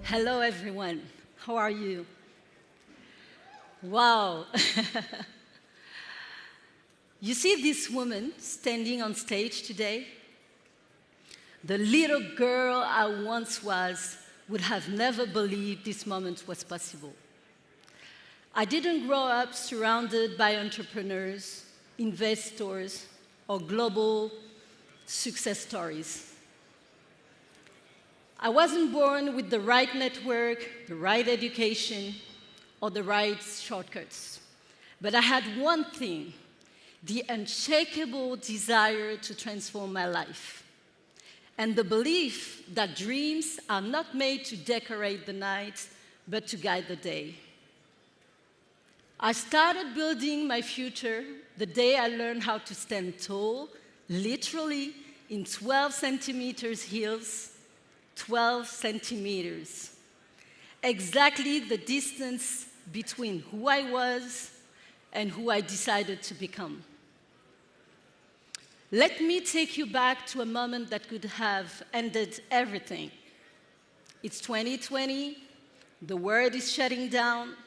Hello, everyone. How are you? Wow. You see this woman standing on stage today? The little girl I once was would have never believed this moment was possible. I didn't grow up surrounded by entrepreneurs, investors, or global success stories. I wasn't born with the right network, the right education, or the right shortcuts. But I had one thing, the unshakable desire to transform my life, and the belief that dreams are not made to decorate the night, but to guide the day. I started building my future the day I learned how to stand tall, literally in 12 centimeters heels, 12 centimeters. Exactly the distance between who I was and who I decided to become. Let me take you back to a moment that could have ended everything. It's 2020, the world is shutting down,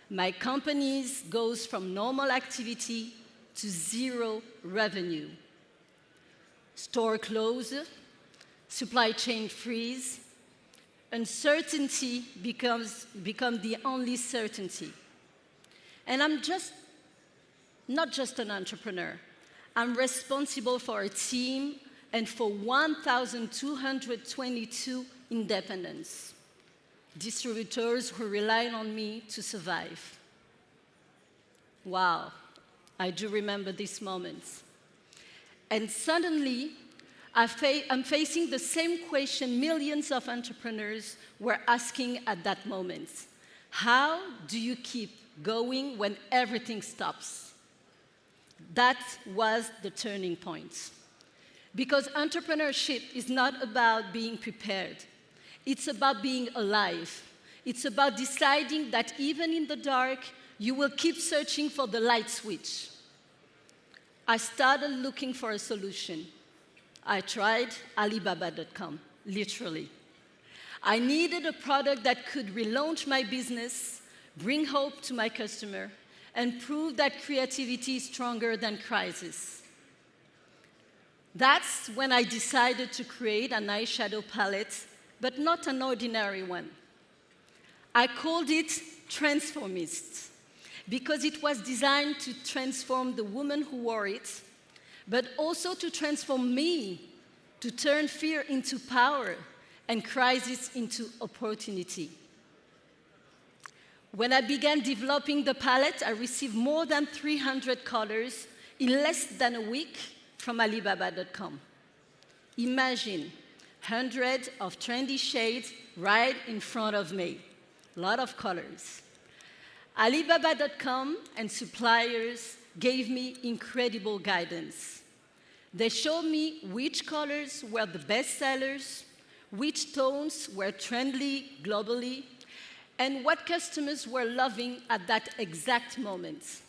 my company goes from normal activity to zero revenue. Store closed, supply chain freeze, uncertainty becomes the only certainty. And I'm not just an entrepreneur. I'm responsible for a team and for 1,222 independents, distributors who rely on me to survive. Wow, I do remember these moments. And suddenly, I'm facing the same question millions of entrepreneurs were asking at that moment. How do you keep going when everything stops? That was the turning point. Because entrepreneurship is not about being prepared. It's about being alive. It's about deciding that even in the dark, you will keep searching for the light switch. I started looking for a solution. I tried Alibaba.com, literally. I needed a product that could relaunch my business, bring hope to my customer, and prove that creativity is stronger than crisis. That's when I decided to create an eyeshadow palette, but not an ordinary one. I called it Transformist, because it was designed to transform the woman who wore it, but also to transform me, to turn fear into power and crisis into opportunity. When I began developing the palette, I received more than 300 colors in less than a week from Alibaba.com. Imagine hundreds of trendy shades right in front of me. A lot of colors. Alibaba.com and suppliers gave me incredible guidance. They showed me which colors were the best sellers, which tones were trendy globally, and what customers were loving at that exact moment.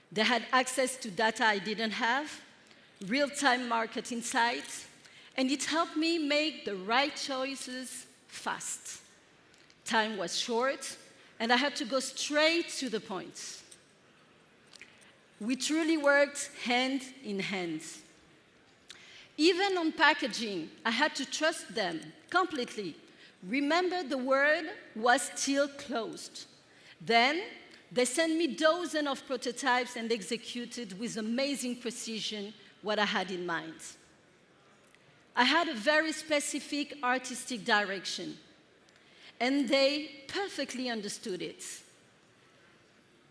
They had access to data I didn't have, real-time market insights, and it helped me make the right choices fast. Time was short, and I had to go straight to the point. We truly worked hand in hand. Even on packaging, I had to trust them completely. Remember, the world was still closed. Then, they sent me dozens of prototypes and executed with amazing precision what I had in mind. I had a very specific artistic direction, and they perfectly understood it.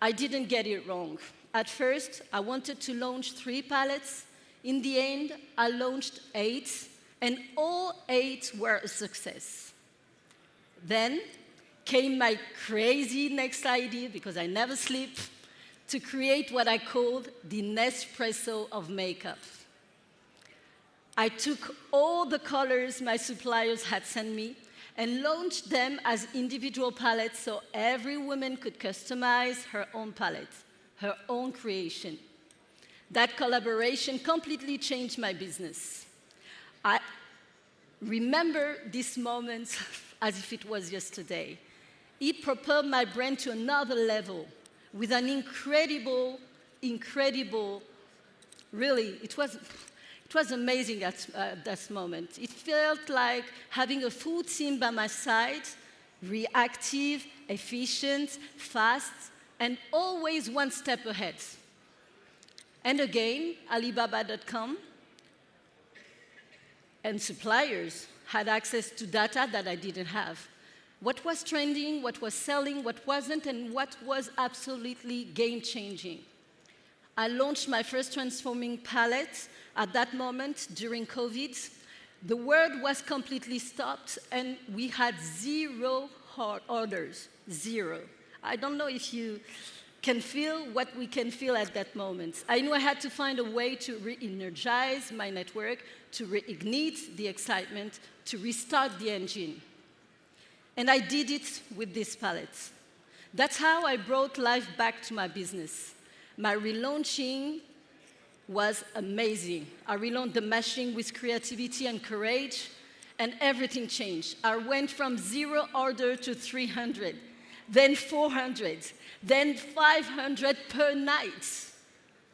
I didn't get it wrong. At first, I wanted to launch 3 palettes. In the end, I launched 8, and all 8 were a success. Then came my crazy next idea, because I never sleep, to create what I called the Nespresso of makeup. I took all the colors my suppliers had sent me and launched them as individual palettes so every woman could customize her own palette, her own creation. That collaboration completely changed my business. I remember this moment as if it was yesterday. It propelled my brand to another level with an incredible, really, it was amazing at that moment. It felt like having a full team by my side, reactive, efficient, fast, and always one step ahead. And again, Alibaba.com and suppliers had access to data that I didn't have. What was trending, what was selling, what wasn't, and what was absolutely game-changing. I launched my first transforming palette at that moment during COVID. The world was completely stopped, and we had 0 orders, 0. I don't know if you can feel what we can feel at that moment. I knew I had to find a way to re-energize my network, to reignite the excitement, to restart the engine. And I did it with this palette. That's how I brought life back to my business. My relaunching was amazing. I relaunched the machine with creativity and courage, and everything changed. I went from 0 order to 300, then 400, then 500 per night.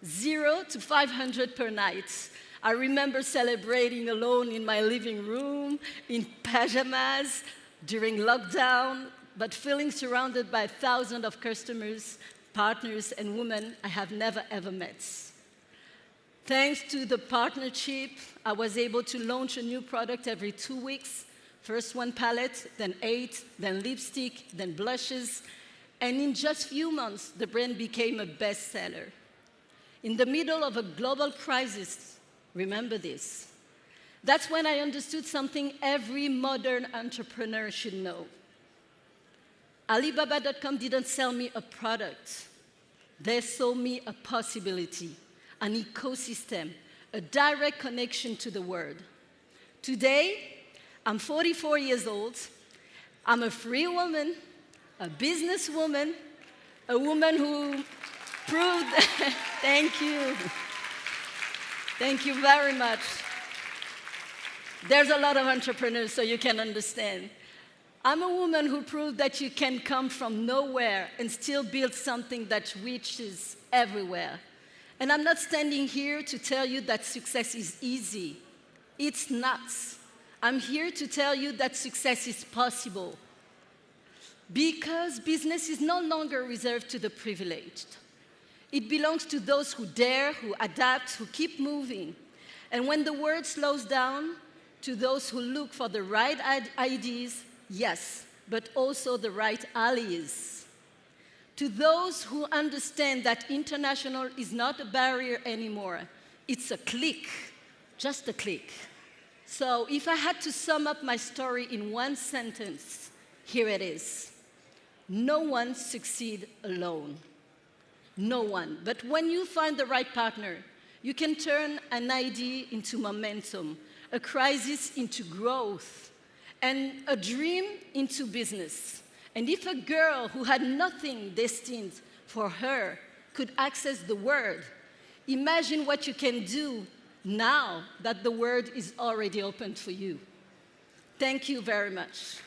0 to 500 per night. I remember celebrating alone in my living room, in pajamas, during lockdown, but feeling surrounded by thousands of customers, partners, and women I have never, ever met. Thanks to the partnership, I was able to launch a new product every 2 weeks. First 1 palette, then 8, then lipstick, then blushes. And in just a few months, the brand became a bestseller. In the middle of a global crisis, remember this, that's when I understood something every modern entrepreneur should know. Alibaba.com didn't sell me a product. They sold me a possibility, an ecosystem, a direct connection to the world. Today, I'm 44 years old. I'm a free woman, a businesswoman, a woman who proved, thank you. Thank you very much. There's a lot of entrepreneurs, so you can understand. I'm a woman who proved that you can come from nowhere and still build something that reaches everywhere. And I'm not standing here to tell you that success is easy. It's not. I'm here to tell you that success is possible. Because business is no longer reserved to the privileged. It belongs to those who dare, who adapt, who keep moving. And when the world slows down, to those who look for the right ideas, yes, but also the right allies. To those who understand that international is not a barrier anymore. It's a click, just a click. So if I had to sum up my story in 1 sentence, here it is. No one succeeds alone. No one. But when you find the right partner, you can turn an idea into momentum, a crisis into growth, and a dream into business. And if a girl who had nothing destined for her could access the world, imagine what you can do now that the world is already open for you. Thank you very much.